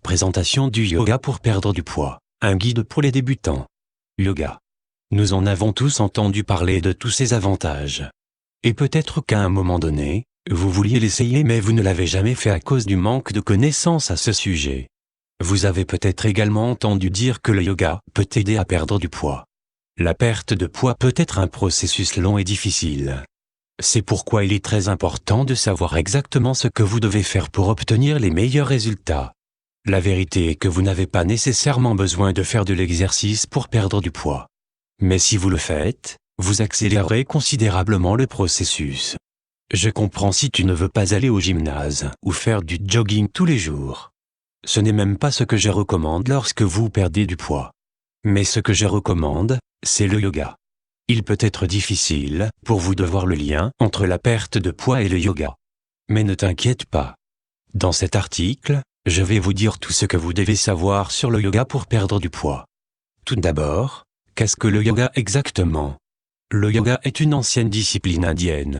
Présentation du yoga pour perdre du poids, un guide pour les débutants. Yoga. Nous en avons tous entendu parler de tous ses avantages. Et peut-être qu'à un moment donné, vous vouliez l'essayer mais vous ne l'avez jamais fait à cause du manque de connaissances à ce sujet. Vous avez peut-être également entendu dire que le yoga peut aider à perdre du poids. La perte de poids peut être un processus long et difficile. C'est pourquoi il est très important de savoir exactement ce que vous devez faire pour obtenir les meilleurs résultats. La vérité est que vous n'avez pas nécessairement besoin de faire de l'exercice pour perdre du poids. Mais si vous le faites, vous accélérerez considérablement le processus. Je comprends si tu ne veux pas aller au gymnase ou faire du jogging tous les jours. Ce n'est même pas ce que je recommande lorsque vous perdez du poids. Mais ce que je recommande, c'est le yoga. Il peut être difficile pour vous de voir le lien entre la perte de poids et le yoga. Mais ne t'inquiète pas. Dans cet article, je vais vous dire tout ce que vous devez savoir sur le yoga pour perdre du poids. Tout d'abord, qu'est-ce que le yoga exactement? Le yoga est une ancienne discipline indienne.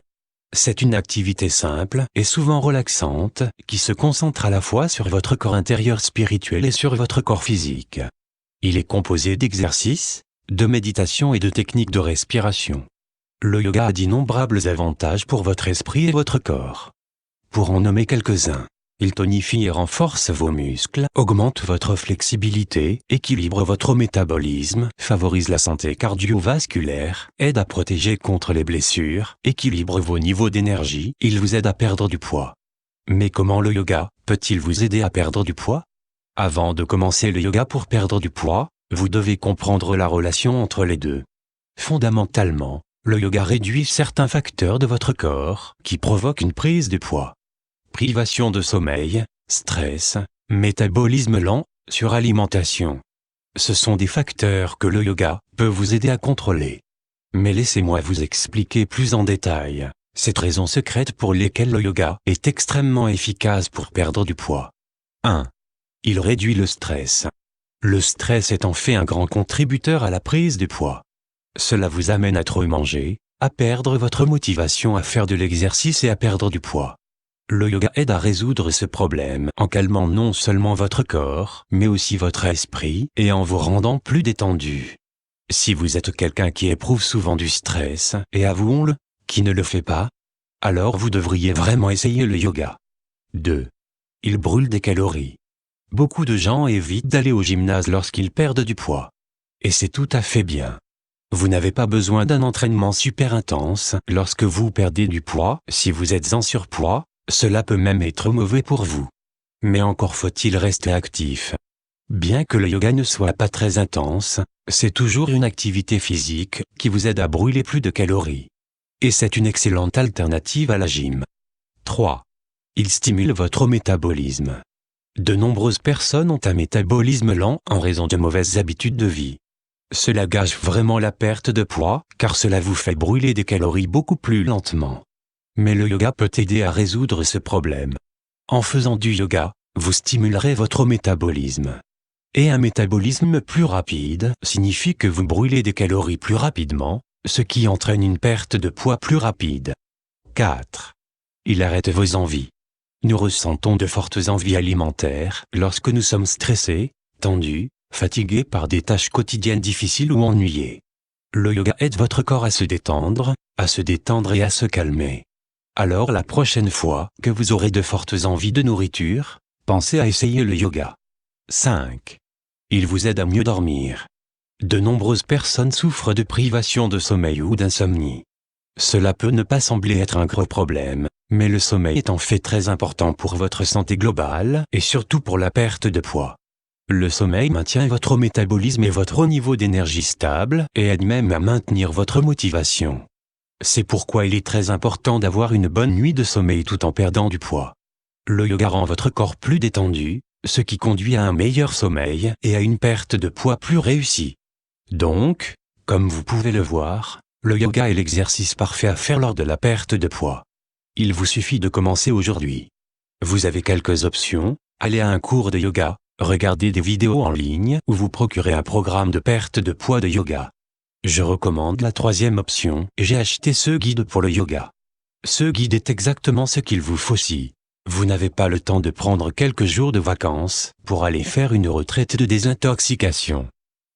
C'est une activité simple et souvent relaxante qui se concentre à la fois sur votre corps intérieur spirituel et sur votre corps physique. Il est composé d'exercices, de méditation et de techniques de respiration. Le yoga a d'innombrables avantages pour votre esprit et votre corps. Pour en nommer quelques-uns, il tonifie et renforce vos muscles, augmente votre flexibilité, équilibre votre métabolisme, favorise la santé cardiovasculaire, aide à protéger contre les blessures, équilibre vos niveaux d'énergie, il vous aide à perdre du poids. Mais comment le yoga peut-il vous aider à perdre du poids? Avant de commencer le yoga pour perdre du poids, vous devez comprendre la relation entre les deux. Fondamentalement, le yoga réduit certains facteurs de votre corps qui provoquent une prise de poids. Privation de sommeil, stress, métabolisme lent, suralimentation. Ce sont des facteurs que le yoga peut vous aider à contrôler. Mais laissez-moi vous expliquer plus en détail cette raison secrète pour lesquelles le yoga est extrêmement efficace pour perdre du poids. 1. Il réduit le stress. Le stress est en fait un grand contributeur à la prise de poids. Cela vous amène à trop manger, à perdre votre motivation à faire de l'exercice et à perdre du poids. Le yoga aide à résoudre ce problème en calmant non seulement votre corps, mais aussi votre esprit et en vous rendant plus détendu. Si vous êtes quelqu'un qui éprouve souvent du stress, et avouons-le, qui ne le fait pas, alors vous devriez vraiment essayer le yoga. 2. Il brûle des calories. Beaucoup de gens évitent d'aller au gymnase lorsqu'ils perdent du poids. Et c'est tout à fait bien. Vous n'avez pas besoin d'un entraînement super intense lorsque vous perdez du poids. Si vous êtes en surpoids, cela peut même être mauvais pour vous. Mais encore faut-il rester actif. Bien que le yoga ne soit pas très intense, c'est toujours une activité physique qui vous aide à brûler plus de calories. Et c'est une excellente alternative à la gym. 3. Il stimule votre métabolisme. De nombreuses personnes ont un métabolisme lent en raison de mauvaises habitudes de vie. Cela gâche vraiment la perte de poids, car cela vous fait brûler des calories beaucoup plus lentement. Mais le yoga peut aider à résoudre ce problème. En faisant du yoga, vous stimulerez votre métabolisme. Et un métabolisme plus rapide signifie que vous brûlez des calories plus rapidement, ce qui entraîne une perte de poids plus rapide. 4. Il arrête vos envies. Nous ressentons de fortes envies alimentaires lorsque nous sommes stressés, tendus, fatigués par des tâches quotidiennes difficiles ou ennuyés. Le yoga aide votre corps à se détendre et à se calmer. Alors la prochaine fois que vous aurez de fortes envies de nourriture, pensez à essayer le yoga. 5. Il vous aide à mieux dormir. De nombreuses personnes souffrent de privation de sommeil ou d'insomnie. Cela peut ne pas sembler être un gros problème, mais le sommeil est en fait très important pour votre santé globale et surtout pour la perte de poids. Le sommeil maintient votre métabolisme et votre niveau d'énergie stable et aide même à maintenir votre motivation. C'est pourquoi il est très important d'avoir une bonne nuit de sommeil tout en perdant du poids. Le yoga rend votre corps plus détendu, ce qui conduit à un meilleur sommeil et à une perte de poids plus réussie. Donc, comme vous pouvez le voir, le yoga est l'exercice parfait à faire lors de la perte de poids. Il vous suffit de commencer aujourd'hui. Vous avez quelques options: aller à un cours de yoga, regarder des vidéos en ligne ou vous procurer un programme de perte de poids de yoga. Je recommande la troisième option et j'ai acheté ce guide pour le yoga. Ce guide est exactement ce qu'il vous faut si Vous n'avez pas le temps de prendre quelques jours de vacances pour aller faire une retraite de désintoxication.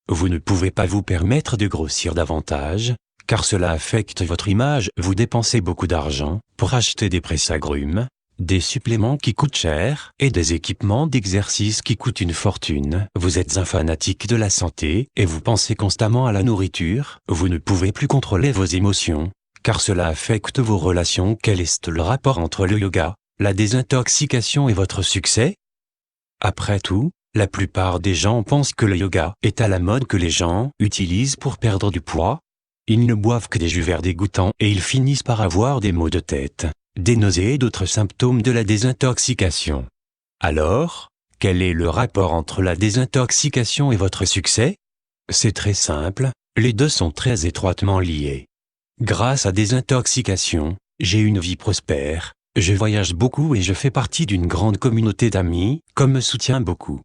Vous ne pouvez pas vous permettre de grossir davantage, car cela affecte votre image. Vous dépensez beaucoup d'argent pour acheter des presse-agrumes, des suppléments qui coûtent cher et des équipements d'exercice qui coûtent une fortune. Vous êtes un fanatique de la santé et vous pensez constamment à la nourriture. Vous ne pouvez plus contrôler vos émotions, car cela affecte vos relations. Quel est le rapport entre le yoga, la désintoxication et votre succès? Après tout, la plupart des gens pensent que le yoga est à la mode que les gens utilisent pour perdre du poids. Ils ne boivent que des jus verts dégoûtants et ils finissent par avoir des maux de tête, des nausées et d'autres symptômes de la désintoxication. Alors, quel est le rapport entre la désintoxication et votre succès? C'est très simple, les deux sont très étroitement liés. Grâce à désintoxication, j'ai une vie prospère, je voyage beaucoup et je fais partie d'une grande communauté d'amis, qui me soutient beaucoup.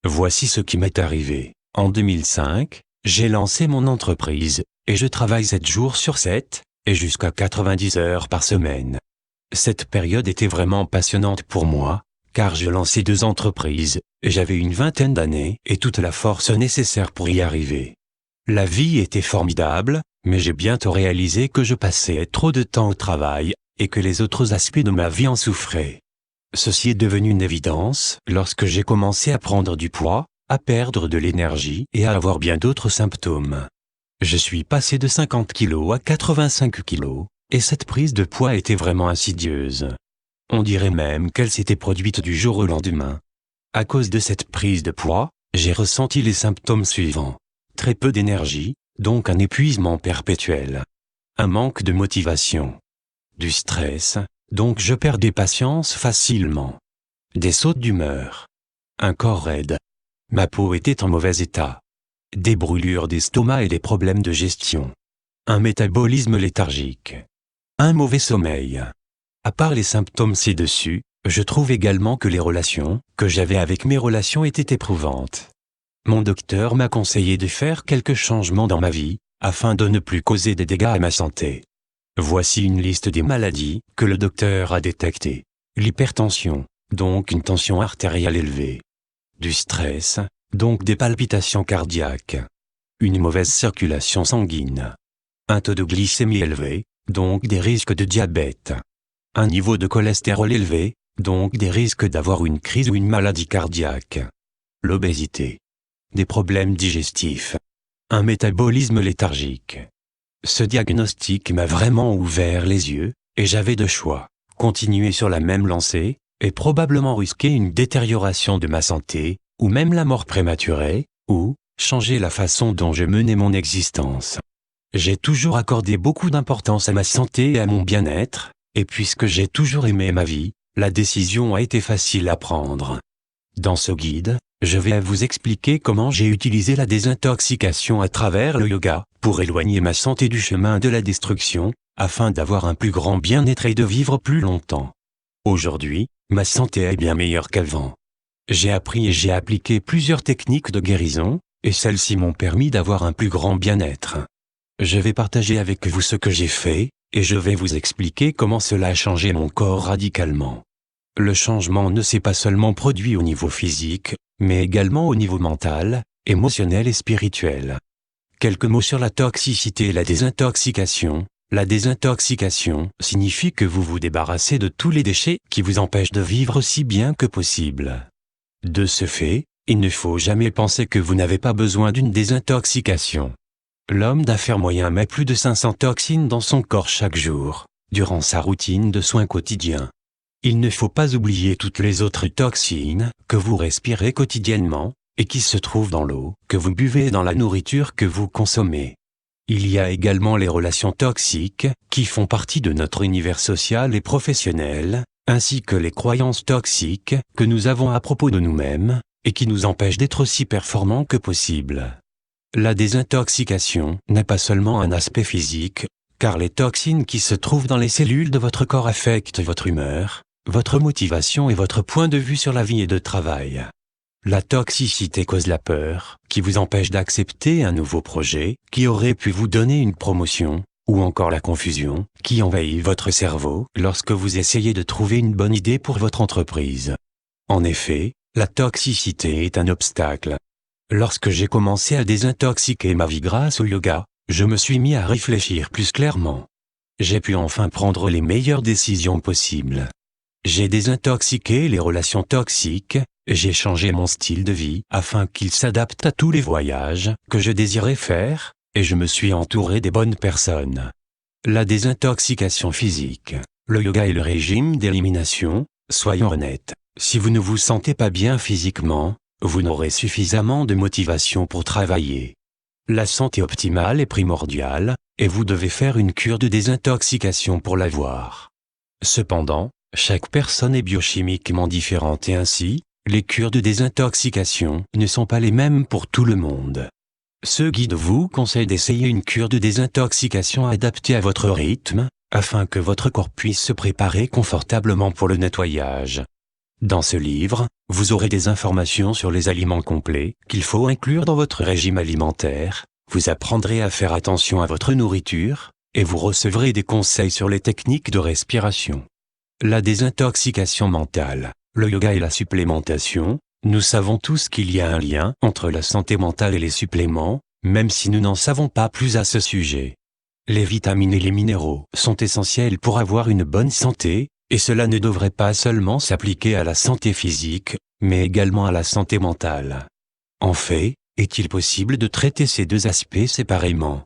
Voici ce qui m'est arrivé. En 2005, j'ai lancé mon entreprise, et je travaille 7 jours sur 7, et jusqu'à 90 heures par semaine. Cette période était vraiment passionnante pour moi, car je lançais 2 entreprises, et j'avais une vingtaine d'années et toute la force nécessaire pour y arriver. La vie était formidable, mais j'ai bientôt réalisé que je passais trop de temps au travail, et que les autres aspects de ma vie en souffraient. Ceci est devenu une évidence lorsque j'ai commencé à prendre du poids, à perdre de l'énergie et à avoir bien d'autres symptômes. Je suis passé de 50 kg à 85 kg, et cette prise de poids était vraiment insidieuse. On dirait même qu'elle s'était produite du jour au lendemain. À cause de cette prise de poids, j'ai ressenti les symptômes suivants. Très peu d'énergie, donc un épuisement perpétuel. Un manque de motivation. Du stress, donc je perdais patience facilement. Des sautes d'humeur. Un corps raide. Ma peau était en mauvais état. Des brûlures d'estomac et des problèmes de gestion. Un métabolisme léthargique. Un mauvais sommeil. À part les symptômes ci-dessus, je trouve également que les relations que j'avais avec mes relations étaient éprouvantes. Mon docteur m'a conseillé de faire quelques changements dans ma vie, afin de ne plus causer des dégâts à ma santé. Voici une liste des maladies que le docteur a détectées. L'hypertension, donc une tension artérielle élevée. Du stress, donc des palpitations cardiaques. Une mauvaise circulation sanguine. Un taux de glycémie élevé, donc des risques de diabète. Un niveau de cholestérol élevé, donc des risques d'avoir une crise ou une maladie cardiaque. L'obésité. Des problèmes digestifs. Un métabolisme léthargique. Ce diagnostic m'a vraiment ouvert les yeux, et j'avais 2 choix. Continuer sur la même lancée, et probablement risquer une détérioration de ma santé, ou même la mort prématurée, ou changer la façon dont je menais mon existence. J'ai toujours accordé beaucoup d'importance à ma santé et à mon bien-être, et puisque j'ai toujours aimé ma vie, la décision a été facile à prendre. Dans ce guide, je vais vous expliquer comment j'ai utilisé la désintoxication à travers le yoga, pour éloigner ma santé du chemin de la destruction, afin d'avoir un plus grand bien-être et de vivre plus longtemps. Aujourd'hui, ma santé est bien meilleure qu'avant. J'ai appris et j'ai appliqué plusieurs techniques de guérison, et celles-ci m'ont permis d'avoir un plus grand bien-être. Je vais partager avec vous ce que j'ai fait, et je vais vous expliquer comment cela a changé mon corps radicalement. Le changement ne s'est pas seulement produit au niveau physique, mais également au niveau mental, émotionnel et spirituel. Quelques mots sur la toxicité et la désintoxication. La désintoxication signifie que vous vous débarrassez de tous les déchets qui vous empêchent de vivre aussi bien que possible. De ce fait, il ne faut jamais penser que vous n'avez pas besoin d'une désintoxication. L'homme d'affaires moyen met plus de 500 toxines dans son corps chaque jour, durant sa routine de soins quotidiens. Il ne faut pas oublier toutes les autres toxines que vous respirez quotidiennement, et qui se trouvent dans l'eau que vous buvez et dans la nourriture que vous consommez. Il y a également les relations toxiques, qui font partie de notre univers social et professionnel, ainsi que les croyances toxiques que nous avons à propos de nous-mêmes, et qui nous empêchent d'être aussi performants que possible. La désintoxication n'est pas seulement un aspect physique, car les toxines qui se trouvent dans les cellules de votre corps affectent votre humeur, votre motivation et votre point de vue sur la vie et le travail. La toxicité cause la peur, qui vous empêche d'accepter un nouveau projet, qui aurait pu vous donner une promotion, ou encore la confusion, qui envahit votre cerveau lorsque vous essayez de trouver une bonne idée pour votre entreprise. En effet, la toxicité est un obstacle. Lorsque j'ai commencé à désintoxiquer ma vie grâce au yoga, je me suis mis à réfléchir plus clairement. J'ai pu enfin prendre les meilleures décisions possibles. J'ai désintoxiqué les relations toxiques, j'ai changé mon style de vie afin qu'il s'adapte à tous les voyages que je désirais faire, et je me suis entouré des bonnes personnes. La désintoxication physique, le yoga et le régime d'élimination, soyons honnêtes, si vous ne vous sentez pas bien physiquement, vous n'aurez suffisamment de motivation pour travailler. La santé optimale est primordiale, et vous devez faire une cure de désintoxication pour l'avoir. Cependant, chaque personne est biochimiquement différente et ainsi, les cures de désintoxication ne sont pas les mêmes pour tout le monde. Ce guide vous conseille d'essayer une cure de désintoxication adaptée à votre rythme, afin que votre corps puisse se préparer confortablement pour le nettoyage. Dans ce livre, vous aurez des informations sur les aliments complets qu'il faut inclure dans votre régime alimentaire, vous apprendrez à faire attention à votre nourriture, et vous recevrez des conseils sur les techniques de respiration. La désintoxication mentale, le yoga et la supplémentation, nous savons tous qu'il y a un lien entre la santé mentale et les suppléments, même si nous n'en savons pas plus à ce sujet. Les vitamines et les minéraux sont essentiels pour avoir une bonne santé, et cela ne devrait pas seulement s'appliquer à la santé physique, mais également à la santé mentale. En fait, est-il possible de traiter ces deux aspects séparément?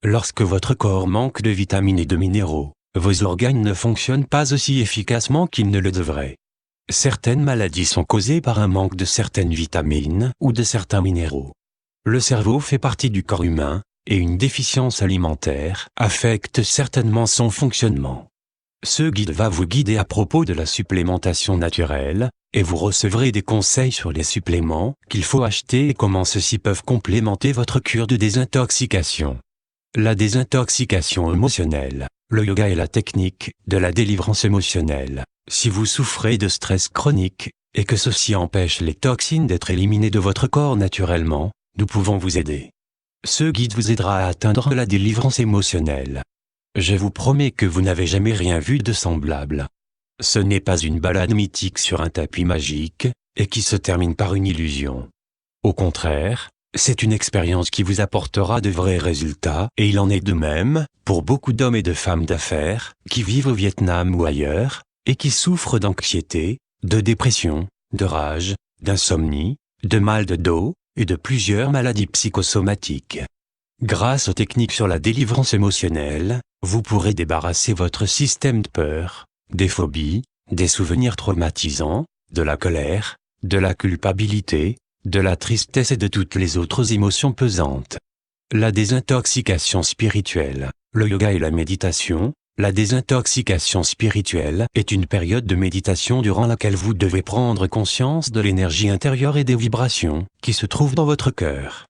Lorsque votre corps manque de vitamines et de minéraux, vos organes ne fonctionnent pas aussi efficacement qu'ils ne le devraient. Certaines maladies sont causées par un manque de certaines vitamines ou de certains minéraux. Le cerveau fait partie du corps humain, et une déficience alimentaire affecte certainement son fonctionnement. Ce guide va vous guider à propos de la supplémentation naturelle, et vous recevrez des conseils sur les suppléments qu'il faut acheter et comment ceux-ci peuvent complémenter votre cure de désintoxication. La désintoxication émotionnelle, le yoga est la technique de la délivrance émotionnelle. Si vous souffrez de stress chronique, et que ceci empêche les toxines d'être éliminées de votre corps naturellement, nous pouvons vous aider. Ce guide vous aidera à atteindre la délivrance émotionnelle. Je vous promets que vous n'avez jamais rien vu de semblable. Ce n'est pas une balade mythique sur un tapis magique, et qui se termine par une illusion. Au contraire, c'est une expérience qui vous apportera de vrais résultats, et il en est de même pour beaucoup d'hommes et de femmes d'affaires qui vivent au Vietnam ou ailleurs, et qui souffrent d'anxiété, de dépression, de rage, d'insomnie, de mal de dos, et de plusieurs maladies psychosomatiques. Grâce aux techniques sur la délivrance émotionnelle, vous pourrez débarrasser votre système de peur, des phobies, des souvenirs traumatisants, de la colère, de la culpabilité, de la tristesse et de toutes les autres émotions pesantes. La désintoxication spirituelle, le yoga et la méditation. La désintoxication spirituelle est une période de méditation durant laquelle vous devez prendre conscience de l'énergie intérieure et des vibrations qui se trouvent dans votre cœur.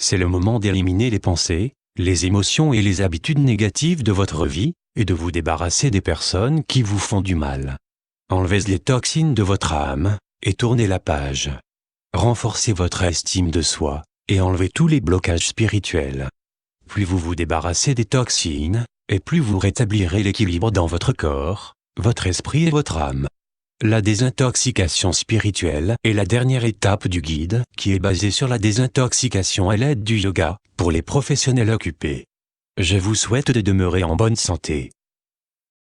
C'est le moment d'éliminer les pensées, les émotions et les habitudes négatives de votre vie, et de vous débarrasser des personnes qui vous font du mal. Enlevez les toxines de votre âme, et tournez la page. Renforcez votre estime de soi, et enlevez tous les blocages spirituels. Plus vous vous débarrassez des toxines, et plus vous rétablirez l'équilibre dans votre corps, votre esprit et votre âme. La désintoxication spirituelle est la dernière étape du guide, qui est basée sur la désintoxication à l'aide du yoga, pour les professionnels occupés. Je vous souhaite de demeurer en bonne santé.